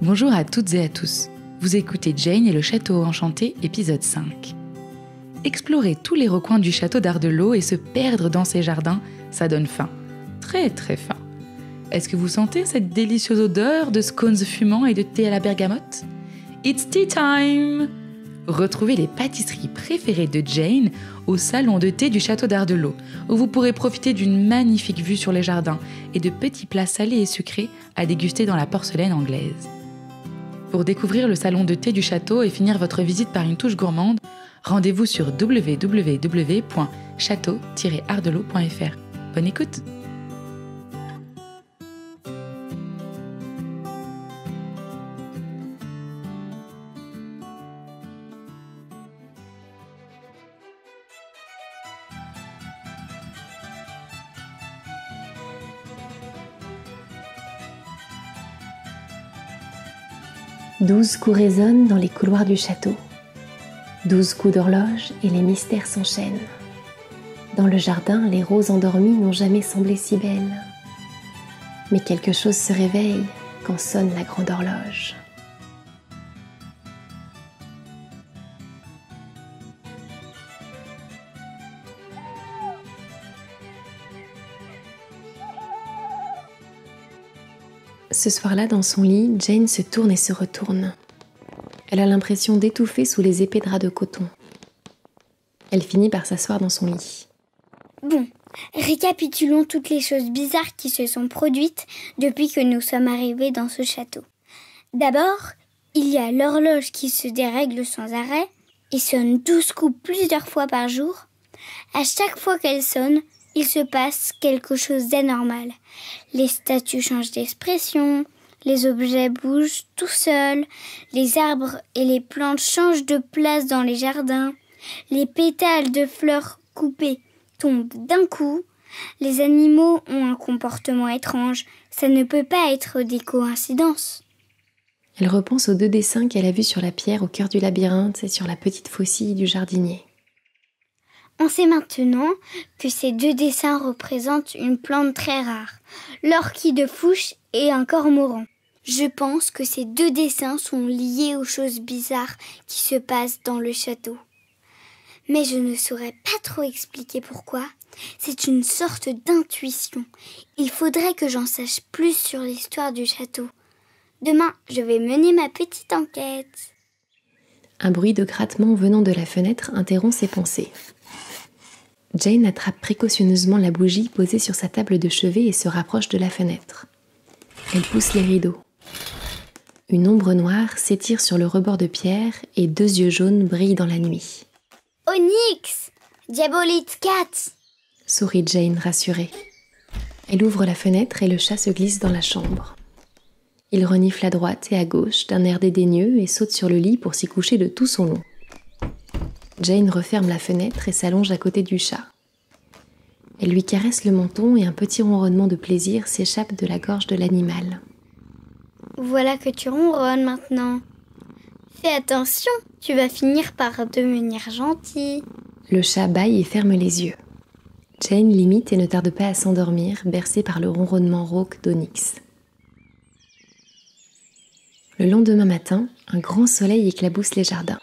Bonjour à toutes et à tous. Vous écoutez Jane et le Château Enchanté, épisode 5. Explorer tous les recoins du château d'Ardelot et se perdre dans ses jardins, ça donne faim. Très très faim. Est-ce que vous sentez cette délicieuse odeur de scones fumants et de thé à la bergamote ? It's tea time! Retrouvez les pâtisseries préférées de Jane au salon de thé du château d'Ardelot, où vous pourrez profiter d'une magnifique vue sur les jardins et de petits plats salés et sucrés à déguster dans la porcelaine anglaise. Pour découvrir le salon de thé du château et finir votre visite par une touche gourmande, rendez-vous sur www.château-ardelot.fr. Bonne écoute! Douze coups résonnent dans les couloirs du château. 12 coups d'horloge et les mystères s'enchaînent. Dans le jardin, les roses endormies n'ont jamais semblé si belles. Mais quelque chose se réveille quand sonne la grande horloge. Ce soir-là, dans son lit, Jane se tourne et se retourne. Elle a l'impression d'étouffer sous les épais draps de coton. Elle finit par s'asseoir dans son lit. Bon, récapitulons toutes les choses bizarres qui se sont produites depuis que nous sommes arrivés dans ce château. D'abord, il y a l'horloge qui se dérègle sans arrêt et sonne 12 coups plusieurs fois par jour. À chaque fois qu'elle sonne, il se passe quelque chose d'anormal. Les statues changent d'expression, les objets bougent tout seuls, les arbres et les plantes changent de place dans les jardins, les pétales de fleurs coupées tombent d'un coup, les animaux ont un comportement étrange, ça ne peut pas être des coïncidences. Elle repense aux 2 dessins qu'elle a vus sur la pierre au cœur du labyrinthe et sur la petite faucille du jardinier. On sait maintenant que ces 2 dessins représentent une plante très rare, l'orchide de Fouche et un cormoran. Je pense que ces 2 dessins sont liés aux choses bizarres qui se passent dans le château. Mais je ne saurais pas trop expliquer pourquoi. C'est une sorte d'intuition. Il faudrait que j'en sache plus sur l'histoire du château. Demain, je vais mener ma petite enquête. Un bruit de grattement venant de la fenêtre interrompt ses pensées. Jane attrape précautionneusement la bougie posée sur sa table de chevet et se rapproche de la fenêtre. Elle pousse les rideaux. Une ombre noire s'étire sur le rebord de pierre et 2 yeux jaunes brillent dans la nuit. « Onyx ! Diabolite cat !» sourit Jane rassurée. Elle ouvre la fenêtre et le chat se glisse dans la chambre. Il renifle à droite et à gauche d'un air dédaigneux et saute sur le lit pour s'y coucher de tout son long. Jane referme la fenêtre et s'allonge à côté du chat. Elle lui caresse le menton et un petit ronronnement de plaisir s'échappe de la gorge de l'animal. Voilà que tu ronronnes maintenant. Fais attention, tu vas finir par devenir gentil. Le chat bâille et ferme les yeux. Jane l'imite et ne tarde pas à s'endormir, bercée par le ronronnement rauque d'Onyx. Le lendemain matin, un grand soleil éclabousse les jardins.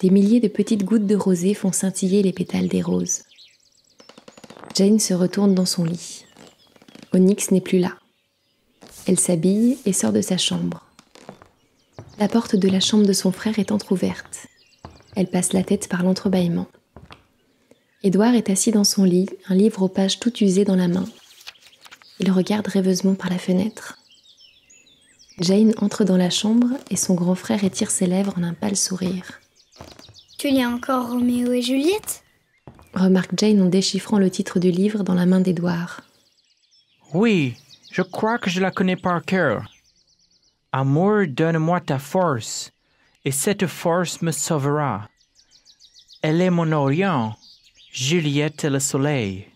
Des milliers de petites gouttes de rosée font scintiller les pétales des roses. Jane se retourne dans son lit. Onyx n'est plus là. Elle s'habille et sort de sa chambre. La porte de la chambre de son frère est entr'ouverte. Elle passe la tête par l'entrebâillement. Édouard est assis dans son lit, un livre aux pages tout usées dans la main. Il regarde rêveusement par la fenêtre. Jane entre dans la chambre et son grand frère étire ses lèvres en un pâle sourire. « Tu lis encore Roméo et Juliette ?» remarque Jane en déchiffrant le titre du livre dans la main d'Édouard. « Oui, je crois que je la connais par cœur. Amour, donne-moi ta force, et cette force me sauvera. Elle est mon Orient, Juliette est le soleil. »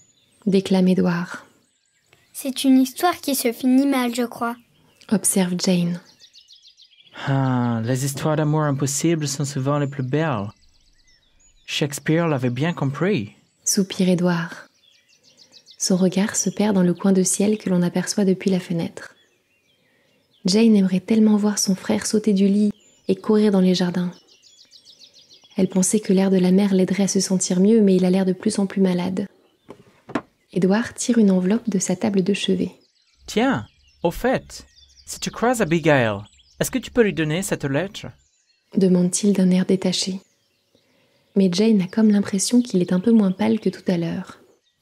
déclame Édouard. « C'est une histoire qui se finit mal, je crois. » observe Jane. « Ah, les histoires d'amour impossibles sont souvent les plus belles. Shakespeare l'avait bien compris. » soupire Édouard. Son regard se perd dans le coin de ciel que l'on aperçoit depuis la fenêtre. Jane aimerait tellement voir son frère sauter du lit et courir dans les jardins. Elle pensait que l'air de la mer l'aiderait à se sentir mieux, mais il a l'air de plus en plus malade. Édouard tire une enveloppe de sa table de chevet. « Tiens, au fait, si tu croises Abigail, est-ce que tu peux lui donner cette lettre ?» demande-t-il d'un air détaché. Mais Jane a comme l'impression qu'il est un peu moins pâle que tout à l'heure.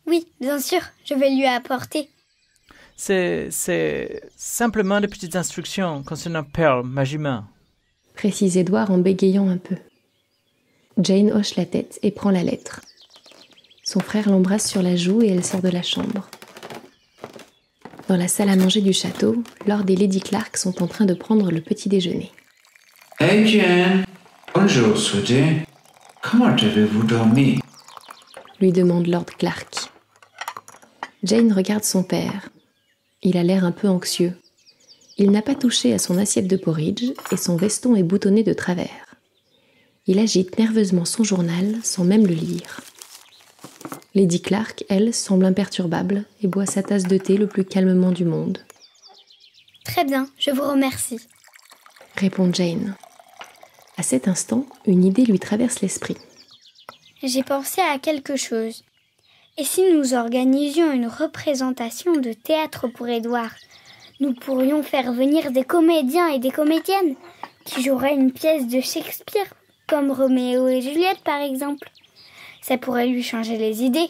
Oui, bien sûr, je vais lui apporter. C'est simplement des petites instructions concernant Pearl, ma jument. Précise Édouard en bégayant un peu. Jane hoche la tête et prend la lettre. Son frère l'embrasse sur la joue et elle sort de la chambre. Dans la salle à manger du château, Lord et Lady Clark sont en train de prendre le petit déjeuner. Hey Jane, bonjour sweetie. Comment avez-vous dormi? Lui demande Lord Clark. Jane regarde son père. Il a l'air un peu anxieux. Il n'a pas touché à son assiette de porridge et son veston est boutonné de travers. Il agite nerveusement son journal sans même le lire. Lady Clark, elle, semble imperturbable et boit sa tasse de thé le plus calmement du monde. « Très bien, je vous remercie. » répond Jane. À cet instant, une idée lui traverse l'esprit. « J'ai pensé à quelque chose. Et si nous organisions une représentation de théâtre pour Édouard, nous pourrions faire venir des comédiens et des comédiennes qui joueraient une pièce de Shakespeare, comme Roméo et Juliette par exemple. Ça pourrait lui changer les idées. »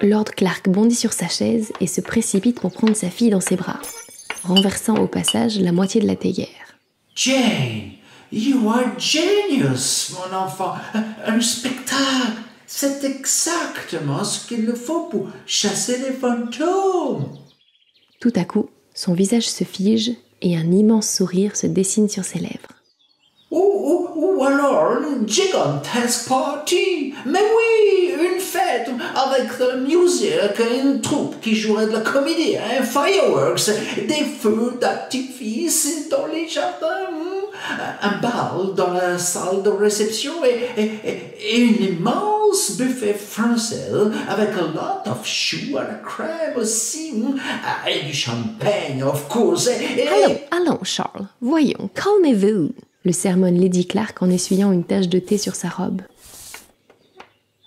Lord Clark bondit sur sa chaise et se précipite pour prendre sa fille dans ses bras, renversant au passage la moitié de la théière. « Jane, you are genius, mon enfant. Un spectacle, c'est exactement ce qu'il nous faut pour chasser les fantômes. » Tout à coup, son visage se fige et un immense sourire se dessine sur ses lèvres. Ou alors une gigantesque party. Mais oui, une fête avec de la musique, une troupe qui jouerait de la comédie, fireworks, des feux d'artifice dans les jardins, un bal dans la salle de réception et une immense buffet français avec a lot of choux à la crème aussi, et du champagne, of course. Allons, Charles, voyons, calmez-vous, le sermonne Lady Clark en essuyant une tache de thé sur sa robe.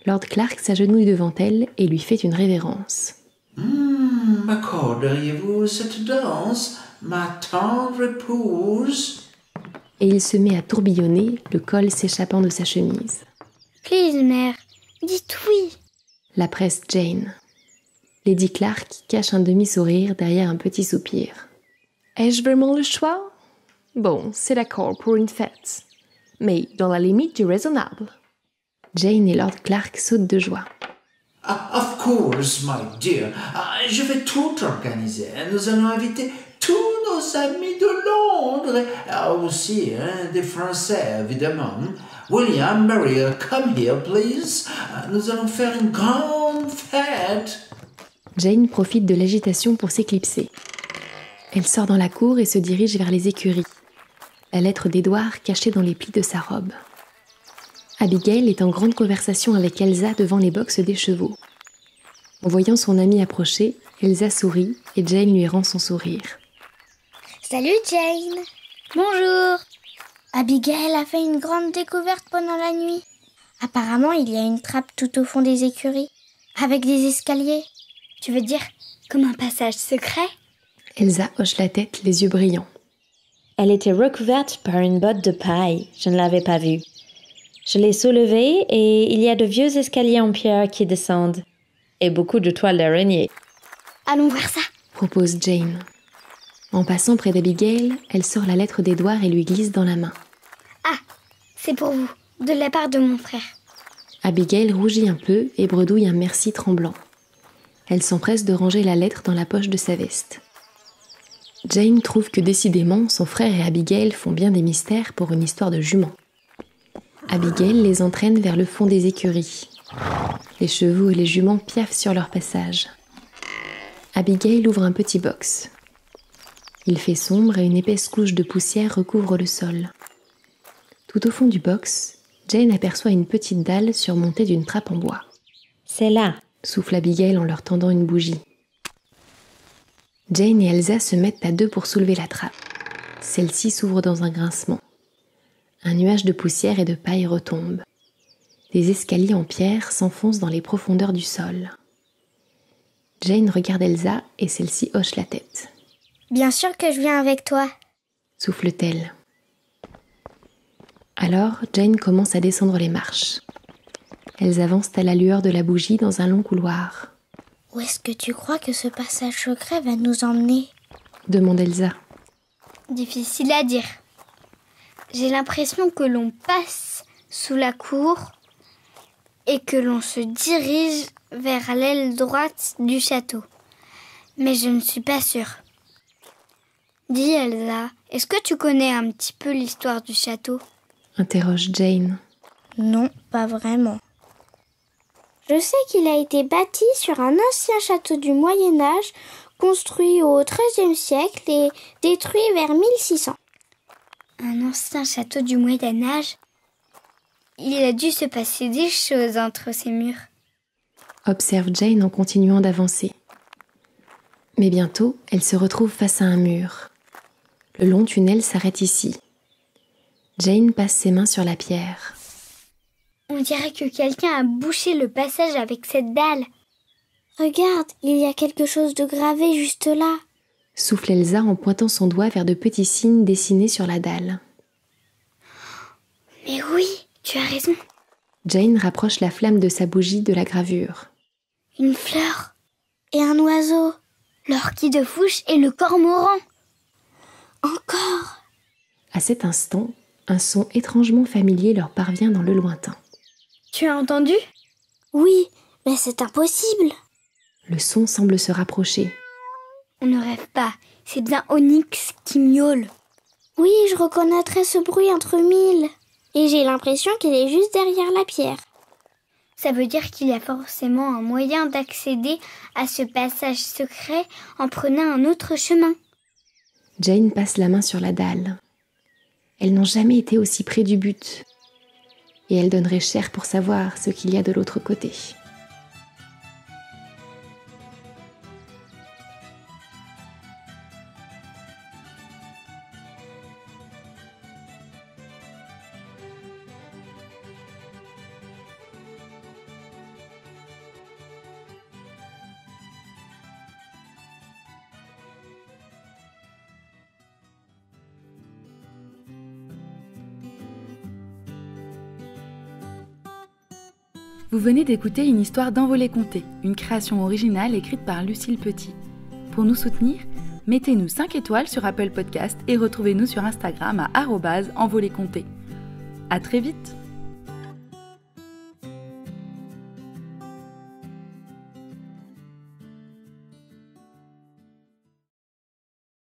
Lord Clark s'agenouille devant elle et lui fait une révérence. M'accorderiez-vous cette danse, ma tendre épouse? Et il se met à tourbillonner, le col s'échappant de sa chemise. « Please, mère, dites oui. » la presse Jane. Lady Clark cache un demi-sourire derrière un petit soupir. « Ai-je vraiment le choix ? Bon, c'est d'accord pour une fête, mais dans la limite du raisonnable. » Jane et Lord Clark sautent de joie. Of course, my dear. Je vais tout organiser. Nous allons inviter tous nos amis de Londres. Aussi, des Français, évidemment. William, Maria, come here, please. Nous allons faire une grande fête. Jane profite de l'agitation pour s'éclipser. Elle sort dans la cour et se dirige vers les écuries. La lettre d'Édouard cachée dans les plis de sa robe. Abigail est en grande conversation avec Elsa devant les boxes des chevaux. En voyant son amie approcher, Elsa sourit et Jane lui rend son sourire. « Salut Jane. Bonjour. Abigail a fait une grande découverte pendant la nuit. Apparemment, il y a une trappe tout au fond des écuries, avec des escaliers. Tu veux dire comme un passage secret ?» Elsa hoche la tête, les yeux brillants. Elle était recouverte par une botte de paille. Je ne l'avais pas vue. Je l'ai soulevée et il y a de vieux escaliers en pierre qui descendent. Et beaucoup de toiles d'araignée. « Allons voir ça !» propose Jane. En passant près d'Abigail, elle sort la lettre d'Édouard et lui glisse dans la main. « Ah, c'est pour vous, de la part de mon frère. » Abigail rougit un peu et bredouille un merci tremblant. Elle s'empresse de ranger la lettre dans la poche de sa veste. Jane trouve que décidément, son frère et Abigail font bien des mystères pour une histoire de jument. Abigail les entraîne vers le fond des écuries. Les chevaux et les juments piaffent sur leur passage. Abigail ouvre un petit box. Il fait sombre et une épaisse couche de poussière recouvre le sol. Tout au fond du box, Jane aperçoit une petite dalle surmontée d'une trappe en bois. « C'est là !» souffle Abigail en leur tendant une bougie. Jane et Elsa se mettent à deux pour soulever la trappe. Celle-ci s'ouvre dans un grincement. Un nuage de poussière et de paille retombe. Des escaliers en pierre s'enfoncent dans les profondeurs du sol. Jane regarde Elsa et celle-ci hoche la tête. « Bien sûr que je viens avec toi !» souffle-t-elle. Alors, Jane commence à descendre les marches. Elles avancent à la lueur de la bougie dans un long couloir. « Où est-ce que tu crois que ce passage secret va nous emmener ?» demande Elsa. Difficile à dire. J'ai l'impression que l'on passe sous la cour et que l'on se dirige vers l'aile droite du château. Mais je ne suis pas sûre. Dis Elsa, est-ce que tu connais un petit peu l'histoire du château ? Interroge Jane. Non, pas vraiment. Je sais qu'il a été bâti sur un ancien château du Moyen-Âge, construit au XIIIe siècle et détruit vers 1600. Un ancien château du Moyen-Âge ? Il a dû se passer des choses entre ces murs. Observe Jane en continuant d'avancer. Mais bientôt, elle se retrouve face à un mur. Le long tunnel s'arrête ici. Jane passe ses mains sur la pierre. On dirait que quelqu'un a bouché le passage avec cette dalle. Regarde, il y a quelque chose de gravé juste là. Souffle Elsa en pointant son doigt vers de petits signes dessinés sur la dalle. Mais oui, tu as raison. Jane rapproche la flamme de sa bougie de la gravure. Une fleur et un oiseau. L'orchis de Fouche et le cormoran. Encore. À cet instant, un son étrangement familier leur parvient dans le lointain. Tu as entendu ? Oui, mais c'est impossible. Le son semble se rapprocher. On ne rêve pas, c'est bien Onyx qui miaule. Oui, je reconnaîtrais ce bruit entre mille. Et j'ai l'impression qu'elle est juste derrière la pierre. Ça veut dire qu'il y a forcément un moyen d'accéder à ce passage secret en prenant un autre chemin. Jane passe la main sur la dalle. Elles n'ont jamais été aussi près du but. Et elle donnerait cher pour savoir ce qu'il y a de l'autre côté. Vous venez d'écouter une histoire d'Envolée Conté, une création originale écrite par Lucille Petit. Pour nous soutenir, mettez-nous 5 étoiles sur Apple Podcast et retrouvez-nous sur Instagram à @envoléconté. À très vite!